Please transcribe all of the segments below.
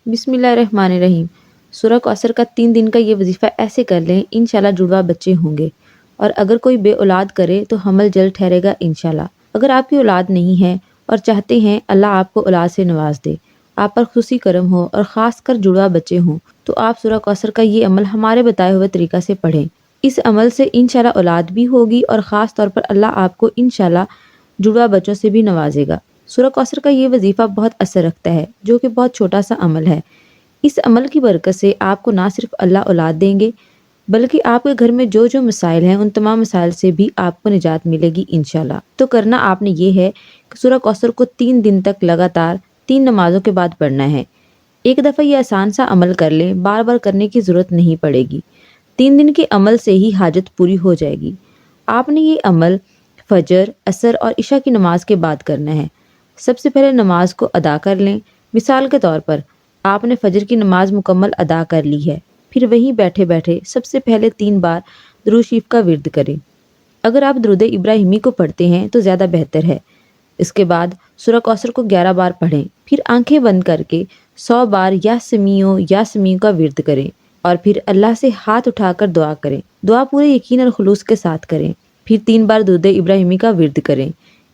بسم اللہ الرحمن الرحیم۔ سورہ کوثر کا 3 دن کا یہ وظیفہ ایسے کر لیں، انشاءاللہ جڑواں بچے ہوں گے۔ اور اگر کوئی بے اولاد کرے تو حمل جلد ٹھہرے گا انشاءاللہ۔ اگر آپ کی اولاد نہیں ہے اور چاہتے ہیں اللہ آپ کو اولاد سے نواز دے، آپ پر خصوصی کرم ہو اور خاص کر جڑواں بچے ہوں، تو آپ سورہ کوثر کا یہ عمل ہمارے بتائے ہوئے طریقہ سے پڑھیں۔ اس عمل سے انشاءاللہ اولاد بھی ہوگی اور خاص طور پر اللہ آپ کو انشاءاللہ جڑواں بچوں سے بھی نوازے گا۔ سورہ کوثر کا یہ وظیفہ بہت اثر رکھتا ہے، جو کہ بہت چھوٹا سا عمل ہے۔ اس عمل کی برکت سے آپ کو نہ صرف اللہ اولاد دیں گے، بلکہ آپ کے گھر میں جو جو مسائل ہیں ان تمام مسائل سے بھی آپ کو نجات ملے گی انشاءاللہ۔ تو کرنا آپ نے یہ ہے کہ سورہ کوثر کو 3 دن تک لگاتار 3 نمازوں کے بعد پڑھنا ہے۔ ایک دفعہ یہ آسان سا عمل کر لیں، بار بار کرنے کی ضرورت نہیں پڑے گی۔ 3 دن کے عمل سے ہی حاجت پوری ہو جائے گی۔ آپ نے یہ عمل فجر، عصر اور عشاء کی نماز کے بعد کرنا ہے۔ سب سے پہلے نماز کو ادا کر لیں۔ مثال کے طور پر آپ نے فجر کی نماز مکمل ادا کر لی ہے، پھر وہیں بیٹھے بیٹھے سب سے پہلے 3 بار درود شریف کا ورد کریں۔ اگر آپ درود ابراہیمی کو پڑھتے ہیں تو زیادہ بہتر ہے۔ اس کے بعد سورہ کوثر کو 11 بار پڑھیں، پھر آنکھیں بند کر کے 100 بار یا سمیعو یا سمیع کا ورد کریں اور پھر اللہ سے ہاتھ اٹھا کر دعا کریں۔ دعا پورے یقین اور خلوص کے ساتھ کریں، پھر 3 بار درود ابراہیمی کا ورد کریں۔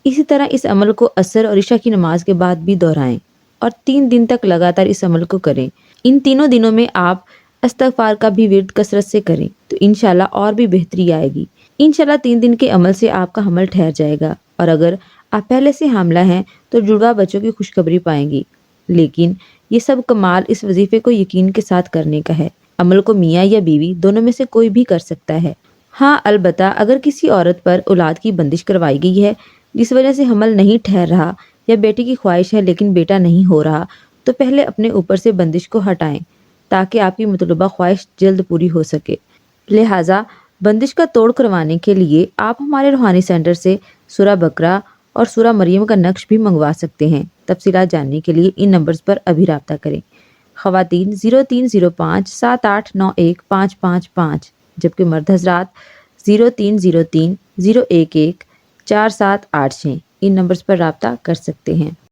اسی طرح اس عمل کو عصر اور عشاء کی نماز کے بعد بھی دہرائیں اور 3 دن تک لگاتار اس عمل کو کریں۔ ان تینوں دنوں میں آپ استغفار کا بھی ورد کثرت سے کریں تو انشاءاللہ اور بھی بہتری آئے گی۔ انشاءاللہ 3 دن کے عمل سے آپ کا حمل ٹھہر جائے گا، اور اگر آپ پہلے سے حاملہ ہیں تو جڑواں بچوں کی خوشخبری پائیں گی۔ لیکن یہ سب کمال اس وظیفے کو یقین کے ساتھ کرنے کا ہے۔ عمل کو میاں یا بیوی دونوں میں سے کوئی بھی کر سکتا ہے۔ ہاں البتہ اگر کسی عورت پر اولاد کی بندش کروائی گئی ہے جس وجہ سے حمل نہیں ٹھہر رہا، یا بیٹے کی خواہش ہے لیکن بیٹا نہیں ہو رہا، تو پہلے اپنے اوپر سے بندش کو ہٹائیں تاکہ آپ کی مطلوبہ خواہش جلد پوری ہو سکے۔ لہٰذا بندش کا توڑ کروانے کے لیے آپ ہمارے روحانی سینٹر سے سورہ بقرہ اور سورہ مریم کا نقش بھی منگوا سکتے ہیں۔ تفصیلات جاننے کے لیے ان نمبرز پر ابھی رابطہ کریں۔ خواتین 0305 7891 555، جبکہ مرد حضرات 0303 011 4786 ان نمبرز پر رابطہ کر سکتے ہیں۔